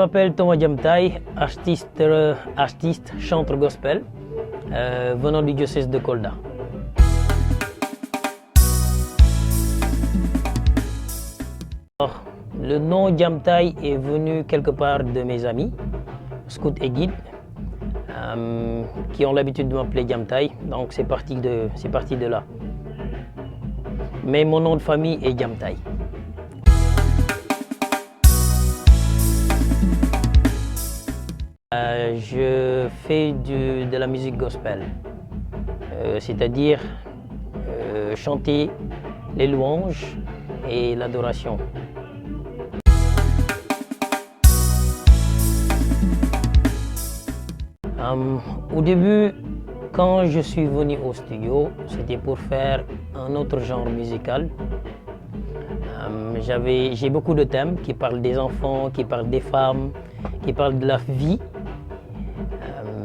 m'appelle Thomas Diamtaye, artiste, chanteur gospel, venant du diocèse de Kolda. Alors, le nom Diamtaye est venu quelque part de mes amis, scouts et guides, qui ont l'habitude de m'appeler Diamtaye, donc c'est parti de là. Mais mon nom de famille est Diamtaye. Je fais de la musique gospel, c'est-à-dire chanter les louanges et l'adoration. Au début, quand je suis venu au studio, c'était pour faire un autre genre musical. J'ai beaucoup de thèmes qui parlent des enfants, qui parlent des femmes, qui parlent de la vie.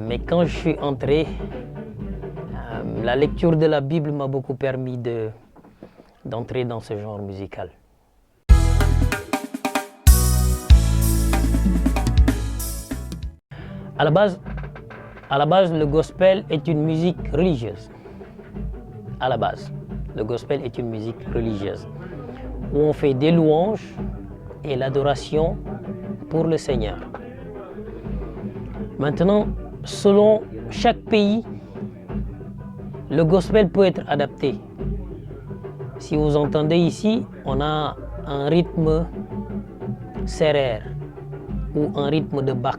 Mais quand je suis entré, la lecture de la Bible m'a beaucoup permis d'entrer dans ce genre musical. À la base, le gospel est une musique religieuse. À la base, le gospel est une musique religieuse où on fait des louanges et l'adoration pour le Seigneur. Maintenant, selon chaque pays, le gospel peut être adapté. Si vous entendez ici, on a un rythme serrère ou un rythme de Bach.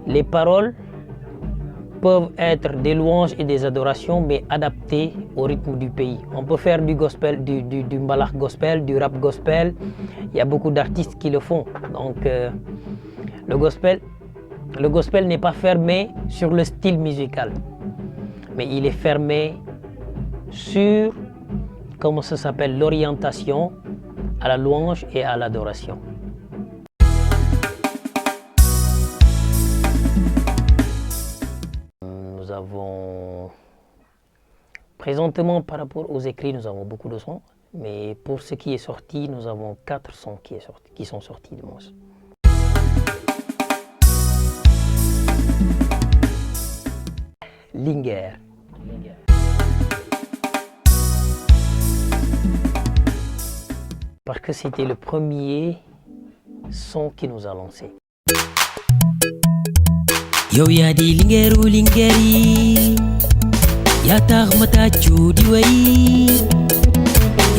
Les paroles peuvent être des louanges et des adorations, mais adaptées au rythme du pays. On peut faire du gospel, du mbalakh gospel, du rap gospel. Il y a beaucoup d'artistes qui le font. Donc, le gospel n'est pas fermé sur le style musical, mais il est fermé sur, comment ça s'appelle, l'orientation à la louange et à l'adoration. Nous avons, présentement par rapport aux écrits, nous avons beaucoup de sons, mais pour ce qui est sorti, nous avons 4 sons qui sont sortis de moi. Linguère. Parce que c'était le premier son qui nous a lancé. Yow yaa di lingeeru lingeer yi yaa tax ma tàccu di way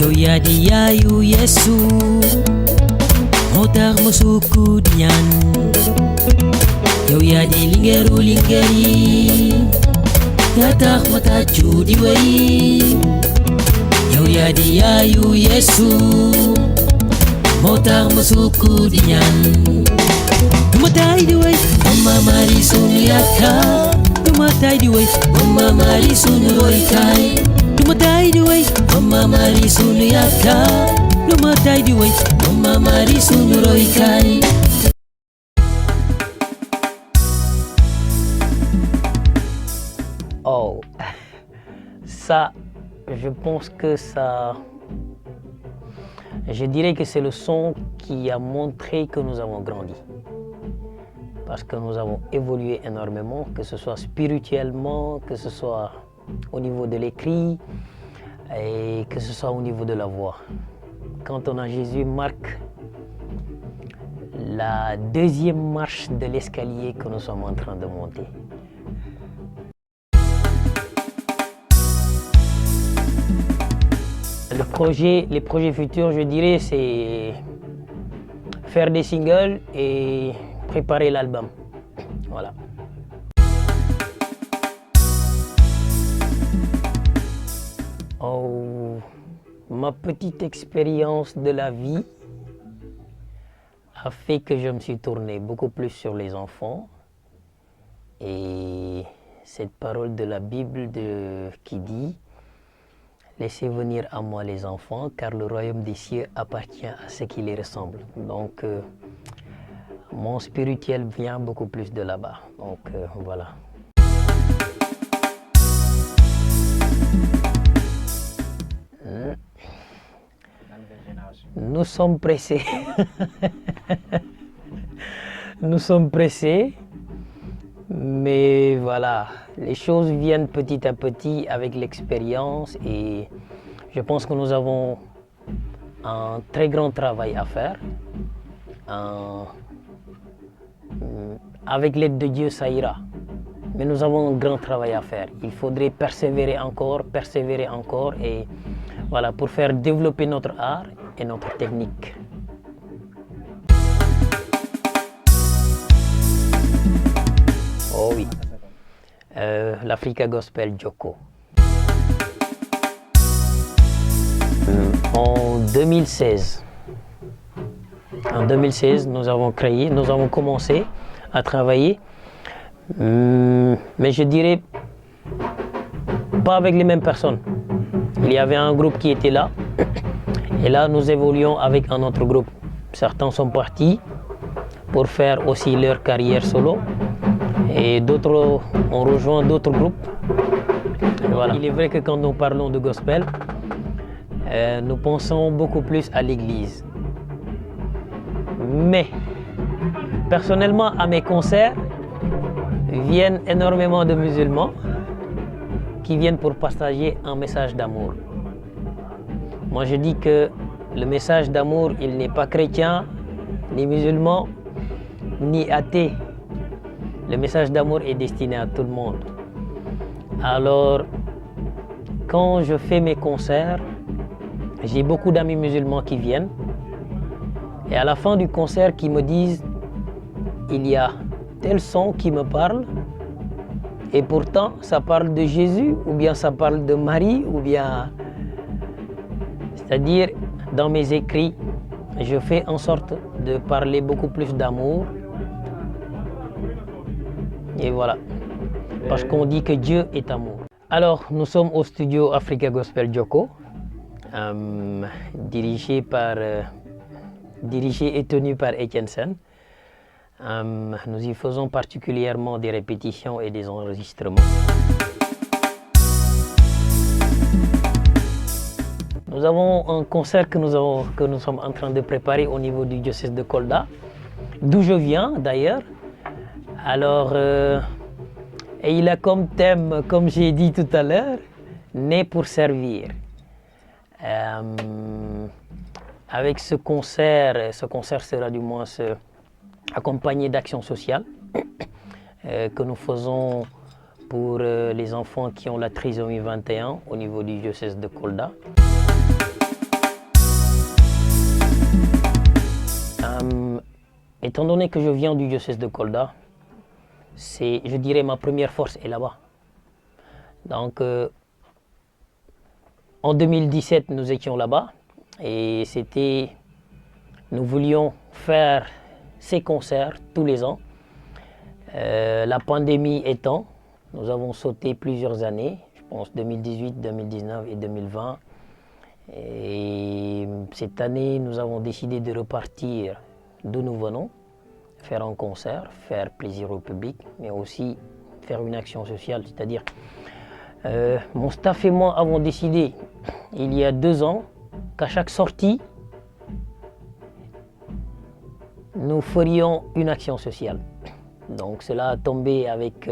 yow yaa di yaayu Yeesu moo tax ma sukku di ñaan yow yaa di lingeeru lingeer yi yaa tax ma tàccu di way yow yaa di yaayu Yeesu moo tax ma sukku di ñaan Duma tay di way Mama Mari sunu yaakaar Duma tay di way Mama Mari sunu roykaay Duma tay di way Mama Mari sunu yaakaar Duma tay di way Mama Mari sunu roykaay Oh, ça, je pense que ça... Je dirais que c'est le son qui a montré que nous avons grandi. Parce que nous avons évolué énormément, que ce soit spirituellement, que ce soit au niveau de l'écrit et que ce soit au niveau de la voix. Quand on a Jésus marque la deuxième marche de l'escalier que nous sommes en train de monter. Les projets futurs, je dirais, c'est faire des singles et préparer l'album. Voilà. Oh, ma petite expérience de la vie a fait que je me suis tourné beaucoup plus sur les enfants. Et cette parole de la Bible qui dit « Laissez venir à moi les enfants, car le royaume des cieux appartient à ceux qui les ressemblent. » Donc, mon spirituel vient beaucoup plus de là-bas. Donc, voilà. La nouvelle génération. Nous sommes pressés. Nous sommes pressés. Mais voilà, les choses viennent petit à petit avec l'expérience et je pense que nous avons un très grand travail à faire. Avec l'aide de Dieu, ça ira. Mais nous avons un grand travail à faire. Il faudrait persévérer encore et voilà, pour faire développer notre art et notre technique. Oh oui, l'Africa Gospel Djoko. En 2016, nous avons commencé à travailler, mais je dirais pas avec les mêmes personnes. Il y avait un groupe qui était là, et là nous évoluons avec un autre groupe. Certains sont partis pour faire aussi leur carrière solo, et d'autres ont rejoint d'autres groupes. Voilà. Il est vrai que quand nous parlons de gospel, nous pensons beaucoup plus à l'église. Mais personnellement, à mes concerts, viennent énormément de musulmans qui viennent pour partager un message d'amour. Moi, je dis que le message d'amour, il n'est pas chrétien, ni musulman, ni athée. Le message d'amour est destiné à tout le monde. Alors, quand je fais mes concerts, j'ai beaucoup d'amis musulmans qui viennent et à la fin du concert qui me disent il y a tel son qui me parle et pourtant ça parle de Jésus ou bien ça parle de Marie ou bien... C'est-à-dire dans mes écrits, je fais en sorte de parler beaucoup plus d'amour. Et voilà, parce qu'on dit que Dieu est amour. Alors, nous sommes au studio Africa Gospel Djoko, dirigé et tenu par Etienne Sen. Nous y faisons particulièrement des répétitions et des enregistrements. Nous avons un concert que nous sommes en train de préparer au niveau du diocèse de Kolda, d'où je viens d'ailleurs. Alors, et il a comme thème, comme j'ai dit tout à l'heure, né pour servir. Avec ce concert sera du moins accompagné d'actions sociales que nous faisons pour les enfants qui ont la trisomie 21 au niveau du diocèse de Kolda. Étant donné que je viens du diocèse de Kolda, je dirais, ma première force est là-bas. Donc, en 2017, nous étions là-bas et nous voulions faire ces concerts tous les ans. La pandémie étant, nous avons sauté plusieurs années, je pense 2018, 2019 et 2020. Et cette année, nous avons décidé de repartir d'où nous venons, faire un concert, faire plaisir au public, mais aussi faire une action sociale. C'est-à-dire, mon staff et moi avons décidé, il y a 2 ans, qu'à chaque sortie, nous ferions une action sociale. Donc cela a tombé avec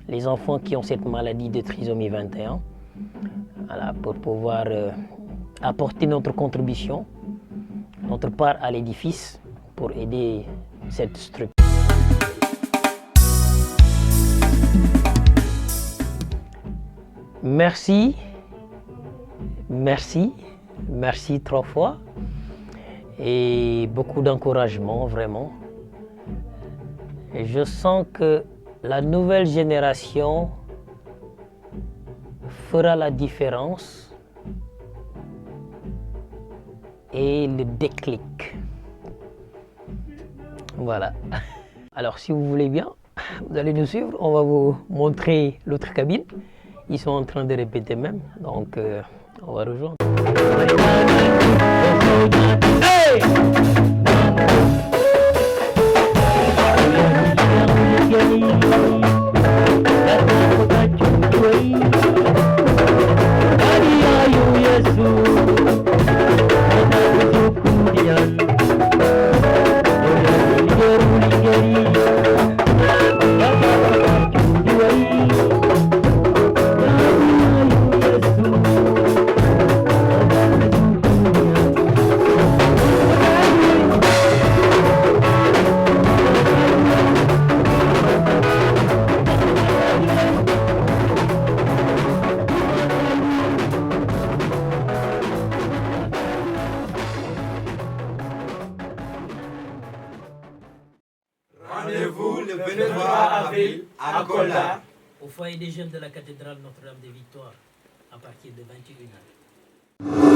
les enfants qui ont cette maladie de trisomie 21, voilà, pour pouvoir apporter notre contribution, notre part à l'édifice, pour aider cette structure. Merci 3 fois et beaucoup d'encouragement vraiment. Et je sens que la nouvelle génération fera la différence et le déclic. Voilà. Alors si vous voulez bien, vous allez nous suivre, on va vous montrer l'autre cabine. Ils sont en train de répéter même, donc on va rejoindre. Hey! Yesu Rendez-vous le 23 avril à Kolda, au foyer des jeunes de la cathédrale Notre-Dame des Victoires, à partir de 21h.